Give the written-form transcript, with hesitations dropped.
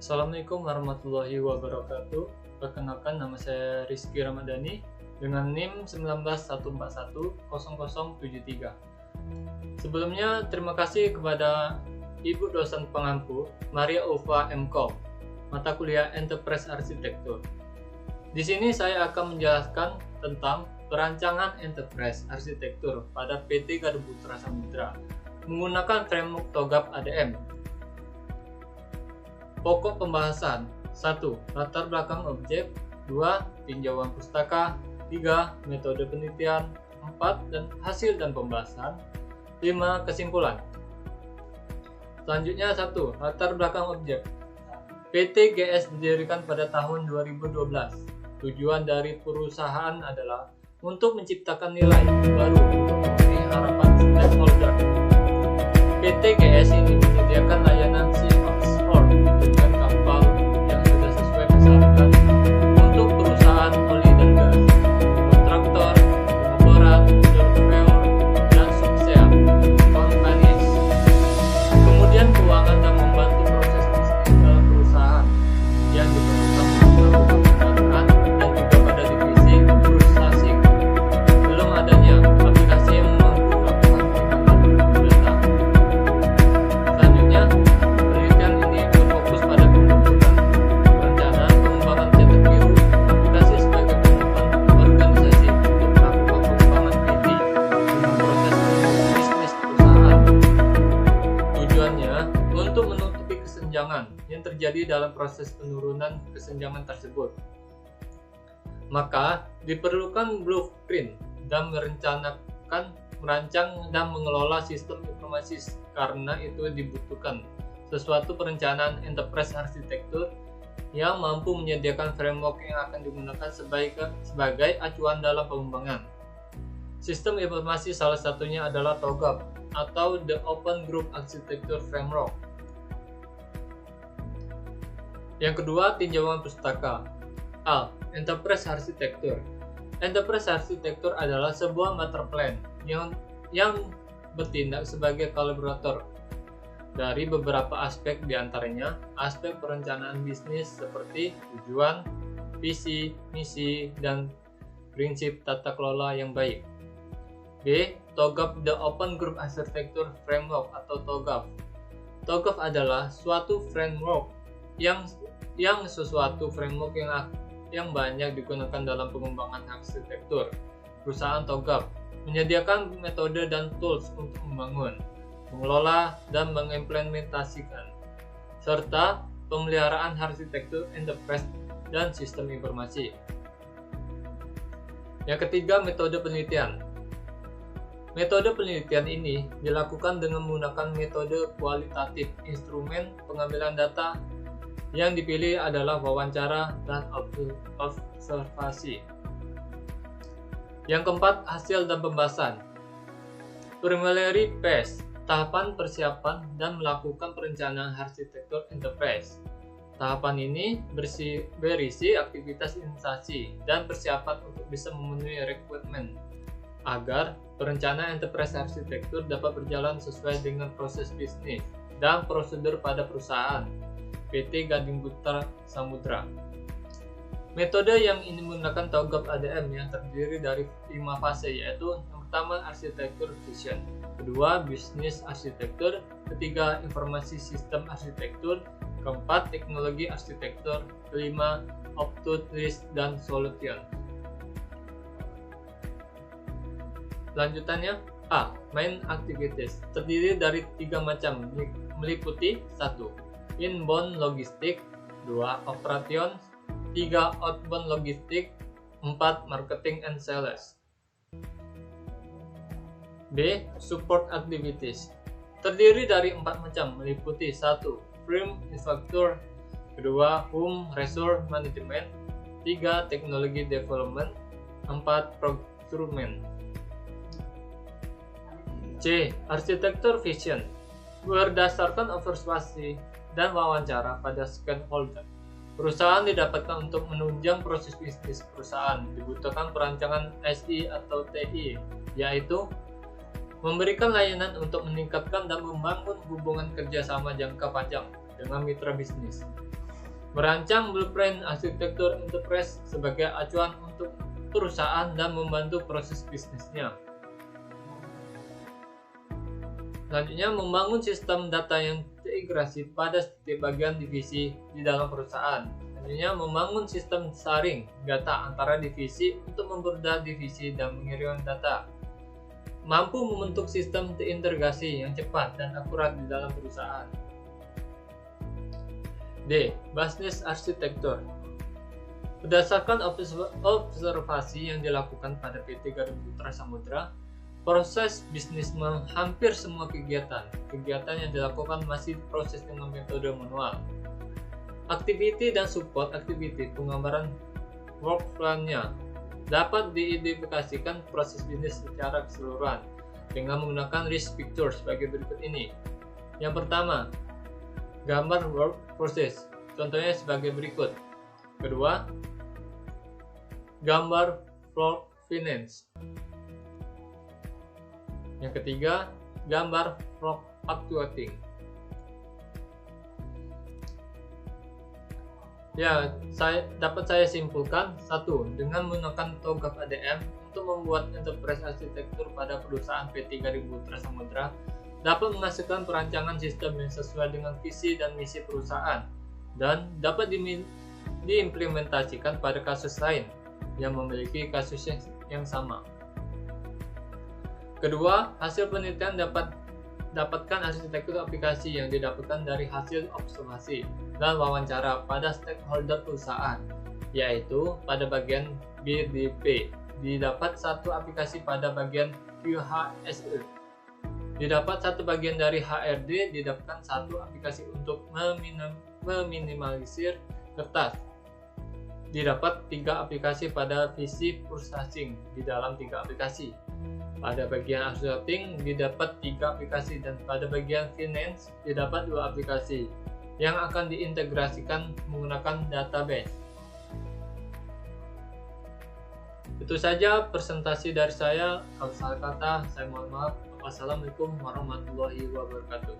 Assalamualaikum warahmatullahi wabarakatuh. Perkenalkan, nama saya Rizky Ramadhani dengan NIM 191410073. Sebelumnya, terima kasih kepada Ibu dosen pengampu Maria Ulfa M.Com, mata kuliah Enterprise Arsitektur. Di sini saya akan menjelaskan tentang perancangan Enterprise Arsitektur pada PT Gading Putra Samudra menggunakan framework TOGAF ADM. Pokok pembahasan: 1. Latar belakang objek. 2. Tinjauan pustaka. 3. Metode penelitian. 4. Dan hasil dan pembahasan. 5. Kesimpulan. Selanjutnya 1. Latar belakang objek. PT GS didirikan pada tahun 2012. Tujuan dari perusahaan adalah untuk menciptakan nilai baru untuk memenuhi harapan stakeholder. PT GS ini menyediakan layanan sea of sport dengan kapal yang sudah sesuai persyaratan untuk perusahaan oli dan gas, kontraktor, pengeboran, surveyor, dan subsea companies. Kemudian keuangan dan membantu proses bisnis dalam perusahaan yang diperlukan untuk melakukan pendanaan dan juga pada divisi processing. Belum adanya aplikasi yang mampu melakukan penyimpanan data. Selanjutnya, penelitian ini berfokus pada pembentukan perencanaan pengembangan cetak biru aplikasi sebagai penutupan organisasi untuk melakukan pengembangan IT dengan proses bisnis perusahaan. Tujuannya untuk menutupi kesenjangan yang terjadi dalam proses penurunan kesenjangan tersebut. Maka diperlukan blueprint dan merancang dan mengelola sistem informasi. Karena itu dibutuhkan sesuatu perencanaan enterprise arsitektur yang mampu menyediakan framework yang akan digunakan sebagai acuan dalam pengembangan. Sistem informasi salah satunya adalah TOGAF atau The Open Group Architecture Framework. Yang kedua, tinjauan pustaka. A. Enterprise Arsitektur. Enterprise Arsitektur adalah sebuah master plan yang bertindak sebagai kolaborator dari beberapa aspek, diantaranya aspek perencanaan bisnis seperti tujuan, visi, misi, dan prinsip tata kelola yang baik. B. TOGAF The Open Group Architecture Framework atau TOGAF. TOGAF adalah suatu framework yang banyak digunakan dalam pengembangan arsitektur. Perusahaan TOGAF menyediakan metode dan tools untuk membangun, mengelola, dan mengimplementasikan, serta pemeliharaan arsitektur enterprise dan sistem informasi. Yang ketiga, metode penelitian. Metode penelitian ini dilakukan dengan menggunakan metode kualitatif. Instrumen pengambilan data yang dipilih adalah wawancara dan observasi. Yang keempat, hasil dan pembahasan. Preliminary phase, tahapan persiapan dan melakukan perencanaan arsitektur enterprise. Tahapan ini berisi aktivitas instansi dan persiapan untuk bisa memenuhi requirement agar perencanaan enterprise arsitektur dapat berjalan sesuai dengan proses bisnis dan prosedur pada perusahaan PT Gading Putra Samudra. Metode yang ini menggunakan TOGAF ADM yang terdiri dari 5 fase, yaitu yang pertama arsitektur vision, kedua bisnis arsitektur, ketiga informasi sistem arsitektur, keempat teknologi arsitektur, kelima output risk dan solution. Lanjutannya, A. Main activities terdiri dari 3 macam, meliputi 1. Inbound logistik, 2. Operation, 3. Outbound logistik, 4. Marketing and sales. B. Support activities terdiri dari 4 macam, meliputi 1. Firm infrastructure, 2. Human resource management, 3. Technology development, 4. procurement. C. Architecture vision berdasarkan observasi dan wawancara pada stakeholder. Perusahaan didapatkan untuk menunjang proses bisnis perusahaan. Dibutuhkan perancangan SI atau TI, yaitu memberikan layanan untuk meningkatkan dan membangun hubungan kerjasama jangka panjang dengan mitra bisnis. Merancang blueprint arsitektur enterprise sebagai acuan untuk perusahaan dan membantu proses bisnisnya. Selanjutnya, membangun sistem data yang terintegrasi pada setiap bagian divisi di dalam perusahaan. Selanjutnya, membangun sistem sharing data antara divisi untuk mempermudah divisi dan mengirimkan data. Mampu membentuk sistem terintegrasi yang cepat dan akurat di dalam perusahaan. D. Business Architecture. Berdasarkan observasi yang dilakukan pada PT Garuda Putra Samudra, proses bisnis hampir semua kegiatan yang dilakukan masih proses dengan metode manual. Aktiviti dan support aktiviti penggambaran workflow-nya dapat diidentifikasikan proses bisnis secara keseluruhan dengan menggunakan risk picture sebagai berikut ini. Yang pertama, gambar work process, contohnya sebagai berikut. Kedua, gambar flow finance. Yang ketiga, gambar flow actuating. Ya, dapat saya simpulkan. 1. Dengan menggunakan TOGAF ADM untuk membuat enterprise arsitektur pada perusahaan PT Garuda Putra Samudra dapat menghasilkan perancangan sistem yang sesuai dengan visi dan misi perusahaan dan dapat diimplementasikan pada kasus lain yang memiliki kasus yang sama. Kedua, hasil penelitian dapatkan arsitektur aplikasi yang didapatkan dari hasil observasi dan wawancara pada stakeholder perusahaan, yaitu pada bagian BDP didapat satu aplikasi pada bagian QHSE. Didapat satu bagian dari HRD, didapatkan satu aplikasi untuk meminimalisir kertas. Didapat 3 aplikasi pada visi purchasing di dalam 3 aplikasi. Pada bagian accounting didapat 3 aplikasi dan pada bagian finance didapat 2 aplikasi yang akan diintegrasikan menggunakan database. Itu saja presentasi dari saya. Kalau salah kata, saya mohon maaf. Wassalamualaikum warahmatullahi wabarakatuh.